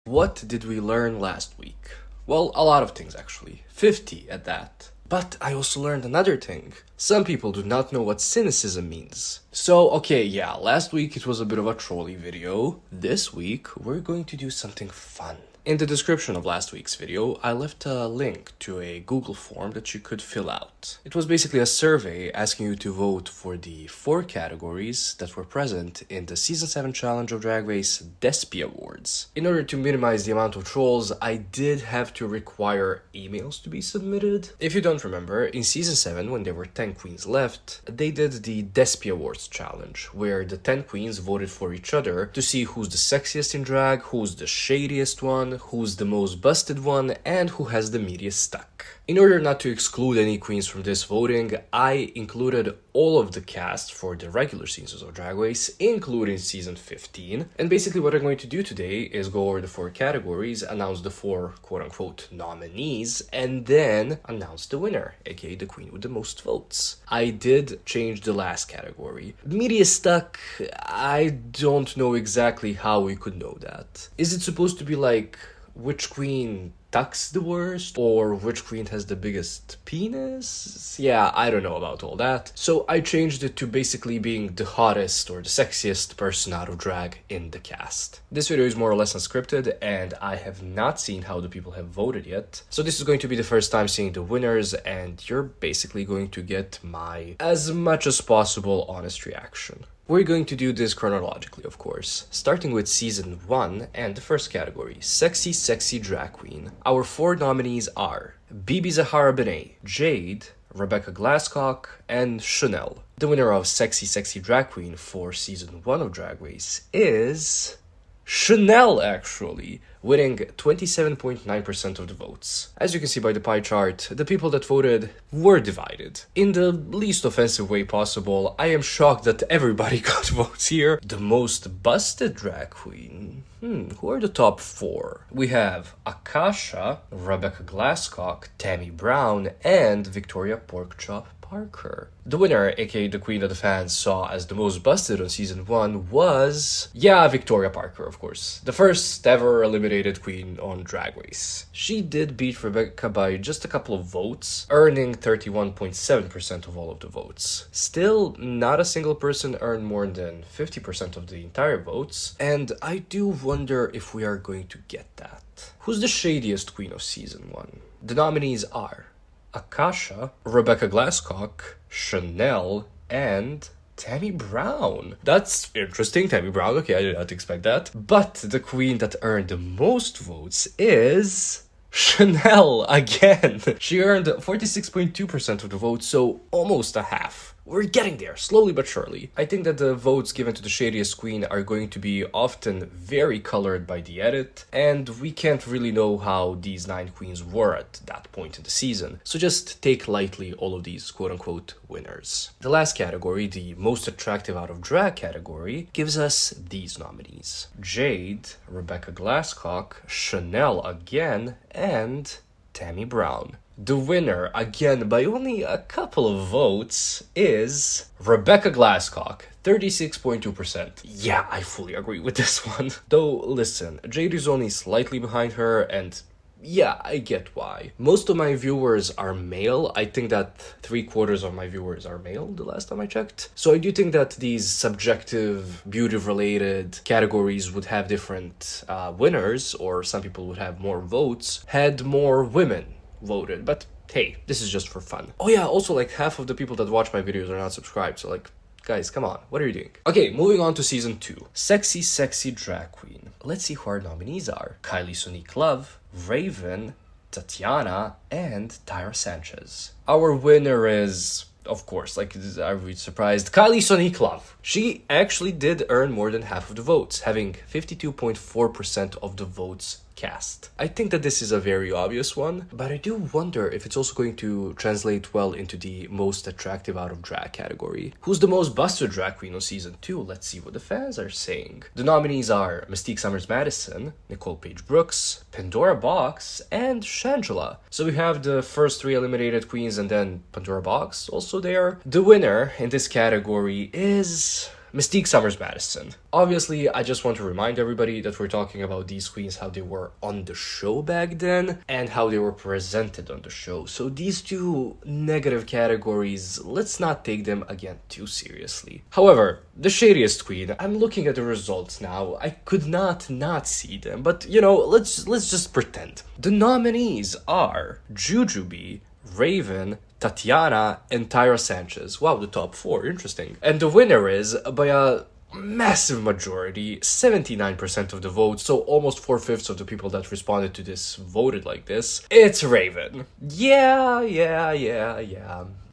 What did we learn last week? Well, a lot of things actually. 50 at that. But I also learned another thing. Some people do not know what cynicism means. So, okay, yeah, last week it was a bit of a trolley video. This week, we're going to do something fun. In the description of last week's video, I left a link to a Google form that you could fill out. It was basically a survey asking you to vote for the 4 categories that were present in the Season 7 Challenge of Drag Race DESPY Awards. In order to minimize the amount of trolls, I did have to require emails to be submitted. If you don't remember, in Season 7, when there were 10 queens left, they did the DESPY Awards challenge, where the 10 queens voted for each other to see who's the sexiest in drag, who's the shadiest one, who's the most busted one, and who has the meatiest stuck. In order not to exclude any queens from this voting, I included all of the cast for the regular seasons of Drag Race, including season 15. And basically what I'm going to do today is go over the 4 categories, announce the 4 quote-unquote nominees, and then announce the winner, aka the queen with the most votes. I did change the last category. Meatiest stuck, I don't know exactly how we could know that. Is it supposed to be like which queen tucks the worst, or which queen has the biggest penis? Yeah, I don't know about all that. So I changed it to basically being the hottest or the sexiest person out of drag in the cast. This video is more or less unscripted, and I have not seen how the people have voted yet. So this is going to be the first time seeing the winners, and you're basically going to get my, as much as possible, honest reaction. We're going to do this chronologically, of course, starting with Season 1 and the first category, Sexy Drag Queen. Our 4 nominees are Bebe, Zahara, Benet, Jade, Rebecca Glasscock, and Chanel. The winner of Sexy Drag Queen for Season 1 of Drag Race is Chanel, actually, winning 27.9% of the votes. As you can see by the pie chart, the people that voted were divided. In the least offensive way possible, I am shocked that everybody got votes here. The most busted drag queen? Who are the top 4? We have Akashia, Rebecca Glasscock, Tammy Brown, and Victoria Porkchop Parker. The winner, aka the queen that the fans saw as the most busted on Season 1 was, Victoria Parker, of course. The first ever eliminated queen on Drag Race. She did beat Rebecca by just a couple of votes, earning 31.7% of all of the votes. Still, not a single person earned more than 50% of the entire votes, and I do wonder if we are going to get that. Who's the shadiest queen of Season 1? The nominees are Akashia, Rebecca Glasscock, Chanel, and Tammy Brown. That's interesting, Tammy Brown. Okay, I did not expect that. But the queen that earned the most votes is Chanel again. She earned 46.2% of the votes, so almost a half. We're getting there, slowly but surely. I think that the votes given to the shadiest queen are going to be often very colored by the edit, and we can't really know how these 9 queens were at that point in the season. So just take lightly all of these quote-unquote winners. The last category, the most attractive out of drag category, gives us these nominees: Jade, Rebecca Glasscock, Chanel again, and Tammy Brown. The winner, again by only a couple of votes, is Rebecca Glasscock, 36.2%. Yeah, I fully agree with this one. Though, listen, Jade is only slightly behind her, and yeah, I get why. Most of my viewers are male. I think that 3/4 of my viewers are male the last time I checked. So I do think that these subjective, beauty-related categories would have different winners, or some people would have more votes, had more women voted. But hey, this is just for fun. Oh yeah, also like half of the people that watch my videos are not subscribed, so like, guys, come on, what are you doing? Okay, moving on to Season 2. Sexy Drag Queen. Let's see who our nominees are. Kylie, Sonique Love, Raven, Tatiana, and Tyra Sanchez. Our winner is, of course, like, are we surprised? Kylie Sonique Love. She actually did earn more than half of the votes, having 52.4% of the votes cast. I think that this is a very obvious one, but I do wonder if it's also going to translate well into the most attractive out of drag category. Who's the most busted drag queen on Season 2? Let's see what the fans are saying. The nominees are Mystique Summers Madison, Nicole Paige Brooks, Pandora Boxx, and Shangela. So we have the first 3 eliminated queens and then Pandora Boxx also there. The winner in this category is Mystique Summers Madison. Obviously, I just want to remind everybody that we're talking about these queens, how they were on the show back then, and how they were presented on the show. So these two negative categories, let's not take them again too seriously. However, the shadiest queen, I'm looking at the results now. I could not see them, but you know, let's just pretend. The nominees are Jujubee, Raven, Tatiana, and Tyra Sanchez. Wow, the top 4, interesting. And the winner is, by a massive majority, 79% of the votes, so almost 4/5 of the people that responded to this voted like this. It's Raven. Yeah.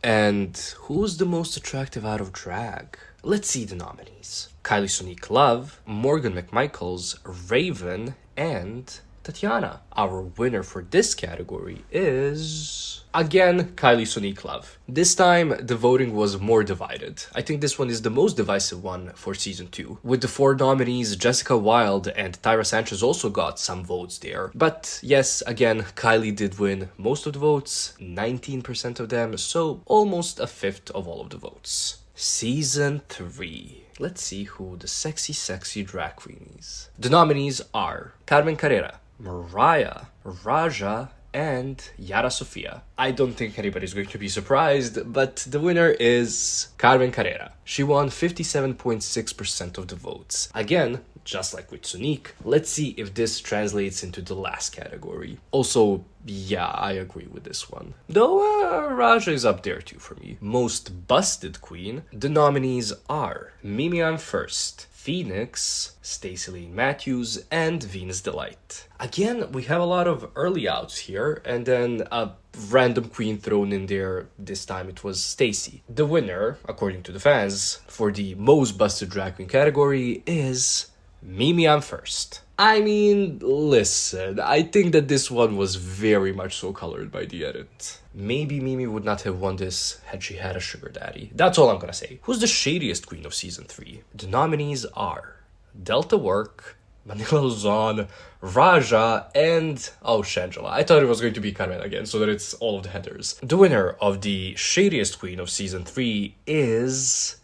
And who's the most attractive out of drag? Let's see the nominees. Kylie Sonique Love, Morgan McMichaels, Raven, and Tatiana. Our winner for this category is, again, Kylie Sonique Love. This time, the voting was more divided. I think this one is the most divisive one for season 2. With the 4 nominees, Jessica Wilde and Tyra Sanchez also got some votes there. But yes, again, Kylie did win most of the votes, 19% of them, so almost a fifth of all of the votes. Season 3. Let's see who the sexy drag queen is. The nominees are Carmen Carrera, Mariah, Raja, and Yara Sofia. I don't think anybody's going to be surprised, but the winner is Carmen Carrera. She won 57.6% of the votes. Again, just like with Sonique, let's see if this translates into the last category. Also, yeah, I agree with this one. Though Raja is up there too for me. Most busted queen, the nominees are Mimi Imfurst, Phoenix, Stacey Lane Matthews, and Venus Delight. Again, we have a lot of early outs here, and then a random queen thrown in there. This time it was Stacey. The winner, according to the fans, for the most busted drag queen category is Mimi Imfurst. I mean, listen, I think that this one was very much so colored by the edit. Maybe Mimi would not have won this had she had a sugar daddy. That's all I'm gonna say. Who's the shadiest queen of season 3? The nominees are Delta Work, Manila Luzon, Raja, and Shangela. I thought it was going to be Carmen again, so that it's all of the headers. The winner of the shadiest queen of season 3 is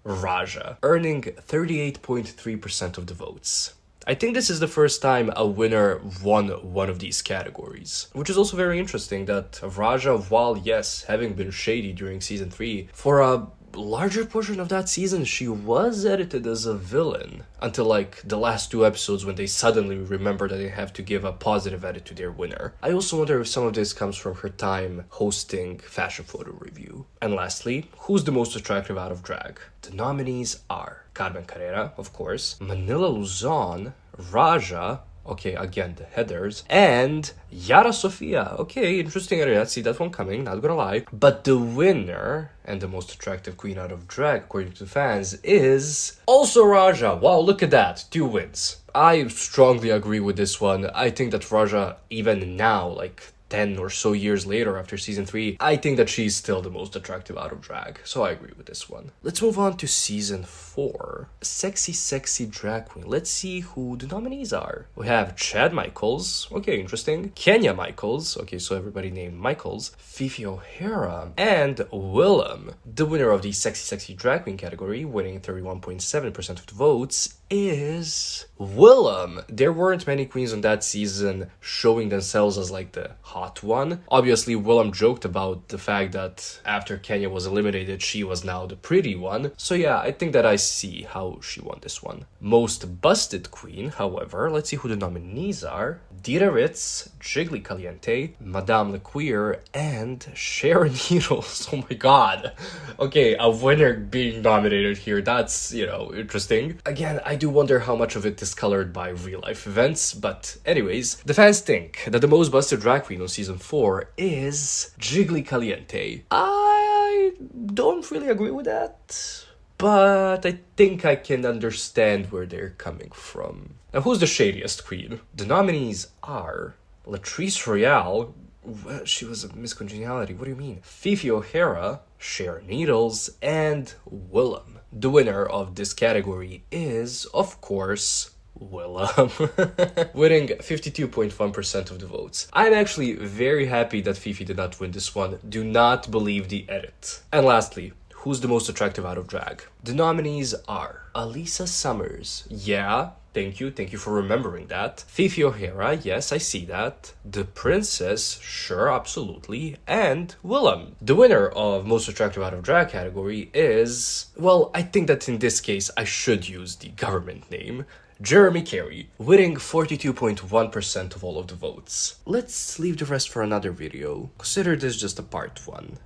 Raja, earning 38.3% of the votes. I think this is the first time a winner won one of these categories, which is also very interesting that Raja, while yes, having been shady during season 3, for a larger portion of that season, she was edited as a villain until like the last 2 episodes when they suddenly remember that they have to give a positive edit to their winner. I also wonder if some of this comes from her time hosting Fashion Photo Review. And lastly, who's the most attractive out of drag? The nominees are Carmen Carrera, of course, Manila Luzon, Raja, okay, again, the headers, and Yara Sofia. Okay, interesting. I didn't see that one coming, not gonna lie. But the winner, and the most attractive queen out of drag, according to fans, is also Raja. Wow, look at that. 2 wins. I strongly agree with this one. I think that Raja, even now, like 10 or so years later after season 3, I think that she's still the most attractive out of drag. So I agree with this one. Let's move on to season 4. Sexy drag queen. Let's see who the nominees are. We have Chad Michaels. Okay, interesting. Kenya Michaels. Okay, so everybody named Michaels. Fifi O'Hara. And Willem. The winner of the sexy drag queen category, winning 31.7% of the votes, is Willem. There weren't many queens on that season showing themselves as like the hot one. Obviously, Willem joked about the fact that after Kenya was eliminated, she was now the pretty one. So yeah, I think that I see how she won this one. Most busted queen, however, let's see who the nominees are. Dida Ritz, Jiggly Caliente, Madame LaQueer, and Sharon Needles. Oh my god. Okay, a winner being nominated here. That's, interesting. Again, I do wonder how much of it is colored by real life events, but anyways, the fans think that the most busted drag queen on season 4 is Jiggly Caliente. I don't really agree with that, but I think I can understand where they're coming from. Now, who's the shadiest queen? The nominees are Latrice Royale. Well, she was a Miss Congeniality. What do you mean? Fifi O'Hara, Sharon Needles, and Willem. The winner of this category is, of course, Willem, winning 52.1% of the votes. I'm actually very happy that Fifi did not win this one. Do not believe the edit. And lastly, who's the most attractive out of drag. The nominees are Alisa Summers. Yeah, thank you for remembering that. Fifi O'Hara, yes, I see that. The Princess, sure, absolutely. And Willem. The winner of most attractive out of drag category is... well, I think that in this case I should use the government name. Jeremy Carey, winning 42.1% of all of the votes. Let's leave the rest for another video. Consider this just a part 1.